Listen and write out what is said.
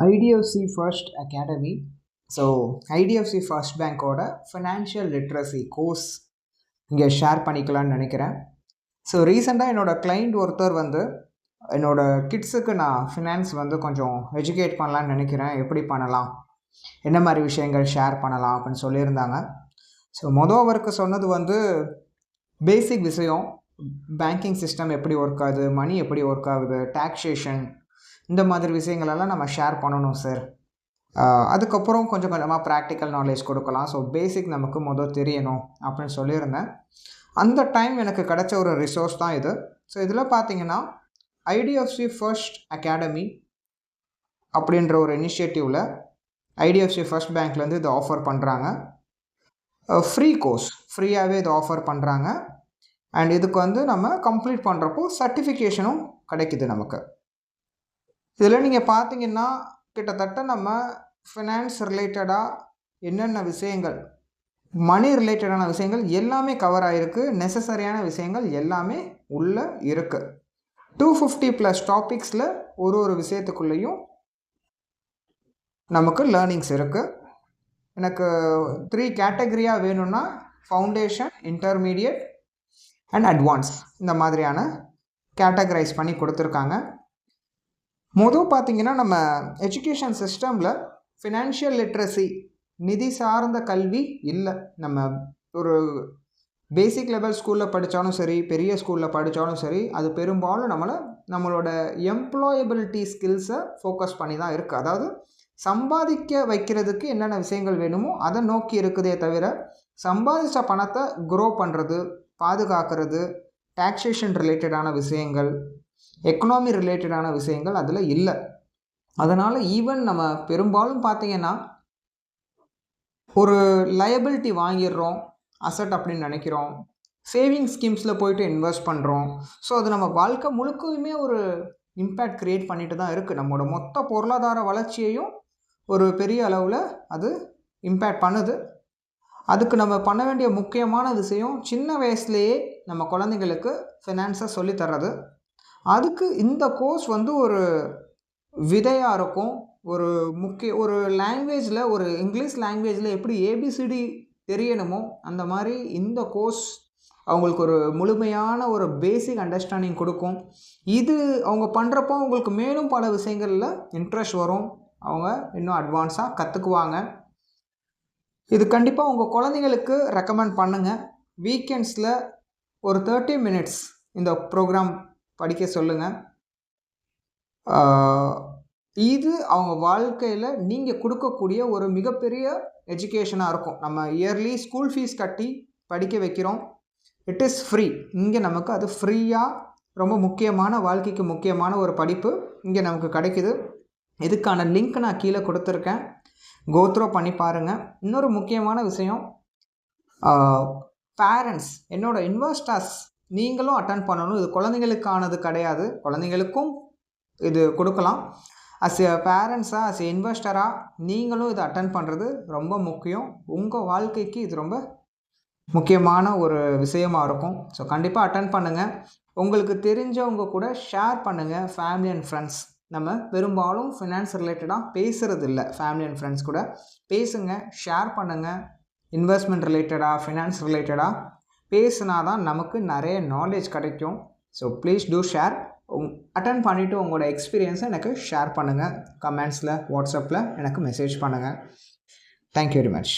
IDFC first academy. So IDFC first பேங்க்கோட financial literacy course இங்கே share பண்ணிக்கலான்னு நினைக்கிறேன். ஸோ ரீசெண்டாக என்னோடய கிளைண்ட் ஒருத்தர் வந்து என்னோடய கிட்ஸுக்கு நான் ஃபினான்ஸ் வந்து கொஞ்சம் எஜுகேட் பண்ணலான்னு நினைக்கிறேன், எப்படி பண்ணலாம், என்ன மாதிரி விஷயங்கள் ஷேர் பண்ணலாம் அப்படின்னு சொல்லியிருந்தாங்க. ஸோ அவருக்கு சொன்னது வந்து பேசிக் விஷயம், பேங்கிங் சிஸ்டம் எப்படி ஒர்க் ஆகுது, மணி எப்படி ஒர்க் ஆகுது, டாக்ஸேஷன், இந்த மாதிரி விஷயங்களெல்லாம் நம்ம ஷேர் பண்ணணும் சார். அதுக்கப்புறம் கொஞ்சம் கொஞ்சமாக ப்ராக்டிக்கல் நாலேஜ் கொடுக்கலாம். ஸோ பேசிக் நமக்கு தெரியணும் அப்படின்னு சொல்லியிருந்தேன். அந்த டைம் எனக்கு கிடைச்ச ஒரு ரிசோர்ஸ் தான் இது. ஸோ இதில் பார்த்தீங்கன்னா ஐடிஎஃப்சி ஃபர்ஸ்ட் அகாடமி அப்படின்ற ஒரு இனிஷியேட்டிவில் ஐடிஎஃப்சி ஃபர்ஸ்ட் பேங்க்லேருந்து இதை ஆஃபர் பண்ணுறாங்க. ஃப்ரீ கோர்ஸ், ஃப்ரீயாகவே இதை ஆஃபர் பண்ணுறாங்க. அண்ட் இதுக்கு வந்து நம்ம கம்ப்ளீட் பண்ணுறப்போ சர்டிஃபிகேஷனும் கிடைக்குது நமக்கு. இதில் நீங்கள் பார்த்தீங்கன்னா கிட்டத்தட்ட நம்ம ஃபினான்ஸ் ரிலேட்டடாக என்னென்ன விஷயங்கள், மணி ரிலேட்டடான விஷயங்கள் எல்லாமே கவர் ஆகிருக்கு. நெசசரியான விஷயங்கள் எல்லாமே உள்ளே இருக்குது. 250+ டாபிக்ஸில் ஒரு விஷயத்துக்குள்ளேயும் நமக்கு லேர்னிங்ஸ் இருக்குது. எனக்கு 3 கேட்டகரியாக வேணும்னா ஃபவுண்டேஷன், இன்டர்மீடியட் அண்ட் அட்வான்ஸ், இந்த மாதிரியான கேட்டகரைஸ் பண்ணி கொடுத்துருக்காங்க. பார்த்திங்கன்னா நம்ம எஜுகேஷன் சிஸ்டமில் ஃபினான்ஷியல் லிட்ரஸி, நிதி சார்ந்த கல்வி இல்லை. நம்ம ஒரு பேசிக் லெவல் ஸ்கூலில் படித்தாலும் சரி, பெரிய ஸ்கூலில் படித்தாலும் சரி, அது பெரும்பாலும் நம்மளோட எம்ப்ளாயபிலிட்டி ஸ்கில்ஸை ஃபோக்கஸ் பண்ணி தான் இருக்குது. அதாவது சம்பாதிக்க வைக்கிறதுக்கு என்னென்ன விஷயங்கள் வேணுமோ அதை நோக்கி இருக்குதே தவிர, சம்பாதித்த பணத்தை க்ரோ பண்ணுறது, பாதுகாக்கிறது, டாக்ஸேஷன் ரிலேட்டடான விஷயங்கள், எக்கனாமி ரிலேட்டடான விஷயங்கள் அதில் இல்லை. அதனால் ஈவன் நம்ம பெரும்பாலும் பார்த்திங்கன்னா ஒரு லயபிலிட்டி வாங்கிடுறோம், அசட் அப்படின்னு நினைக்கிறோம், சேவிங் ஸ்கீம்ஸில் போயிட்டு இன்வெஸ்ட் பண்ணுறோம். ஸோ அது நம்ம வாழ்க்கை முழுக்கவுமே ஒரு இம்பேக்ட் க்ரியேட் பண்ணிட்டு தான் இருக்குது. நம்மளோட மொத்த பொருளாதார வளர்ச்சியையும் ஒரு பெரிய அளவில் அது இம்பேக்ட் பண்ணுது. அதுக்கு நம்ம பண்ண வேண்டிய முக்கியமான விஷயம், சின்ன வயசுலேயே நம்ம குழந்தைங்களுக்கு ஃபினான்ஸை சொல்லித்தர்றது. அதுக்கு இந்த கோர்ஸ் வந்து ஒரு விதையாக இருக்கும். ஒரு லாங்குவேஜில், ஒரு இங்கிலீஷ் லாங்குவேஜில் எப்படி ஏபிசிடி தெரியணுமோ அந்த மாதிரி இந்த கோர்ஸ் அவங்களுக்கு ஒரு முழுமையான ஒரு பேசிக் அண்டர்ஸ்டாண்டிங் கொடுக்கும். இது அவங்க பண்ணுறப்போ அவங்களுக்கு மேலும் பல விஷயங்களில் இன்ட்ரெஸ்ட் வரும். அவங்க இன்னும் அட்வான்ஸாக கற்றுக்குவாங்க. இது கண்டிப்பாக உங்கள் குழந்தைங்களுக்கு ரெக்கமெண்ட் பண்ணுங்கள். வீக்கெண்ட்ஸில் ஒரு 30 மினிட்ஸ் இந்த ப்ரோக்ராம் படிக்க சொல்லுங்கள். இது அவங்க வாழ்க்கையில் நீங்கள் கொடுக்கக்கூடிய ஒரு மிகப்பெரிய எஜுகேஷனாக இருக்கும். நம்ம இயர்லி ஸ்கூல் ஃபீஸ் கட்டி படிக்க வைக்கிறோம். It is free. இங்கே நமக்கு அது ஃப்ரீயாக ரொம்ப முக்கியமான, வாழ்க்கைக்கு முக்கியமான ஒரு படிப்பு இங்கே நமக்கு கிடைக்குது. இதுக்கான லிங்க் நான் கீழே கொடுத்துருக்கேன், கோத்ரோ பண்ணி பாருங்கள். இன்னொரு முக்கியமான விஷயம், பேரண்ட்ஸ், என்னோடய இன்வெஸ்டர்ஸ் நீங்களும் அட்டன் பண்ணணும். இது குழந்தைங்களுக்கானது கிடையாது, குழந்தைங்களுக்கும் இது கொடுக்கலாம். அஸ் எ பேரண்ட்ஸாக, அஸ் எ இன்வெஸ்டராக நீங்களும் இதை அட்டன் பண்ணுறது ரொம்ப முக்கியம். உங்கள் வாழ்க்கைக்கு இது ரொம்ப முக்கியமான ஒரு விஷயமாக இருக்கும். ஸோ கண்டிப்பாக அட்டன் பண்ணுங்கள். உங்களுக்கு தெரிஞ்சவங்க கூட ஷேர் பண்ணுங்கள், ஃபேமிலி அண்ட் ஃப்ரெண்ட்ஸ். நம்ம பெரும்பாலும் ஃபினான்ஸ் ரிலேட்டடாக பேசுகிறது இல்லை. ஃபேமிலி அண்ட் ஃப்ரெண்ட்ஸ் கூட பேசுங்க, ஷேர் பண்ணுங்கள். இன்வெஸ்ட்மெண்ட் ரிலேட்டடாக, ஃபினான்ஸ் ரிலேட்டடாக பேசுனா தான் நமக்கு நிறைய நாலேஜ் கிடைக்கும். So please do share. Attend பண்ணிவிட்டு உங்களோட எக்ஸ்பீரியன்ஸை எனக்கு ஷேர் பண்ணுங்கள். கமெண்ட்ஸில், வாட்ஸ்அப்பில் எனக்கு மெசேஜ் பண்ணுங்கள். Thank you very much.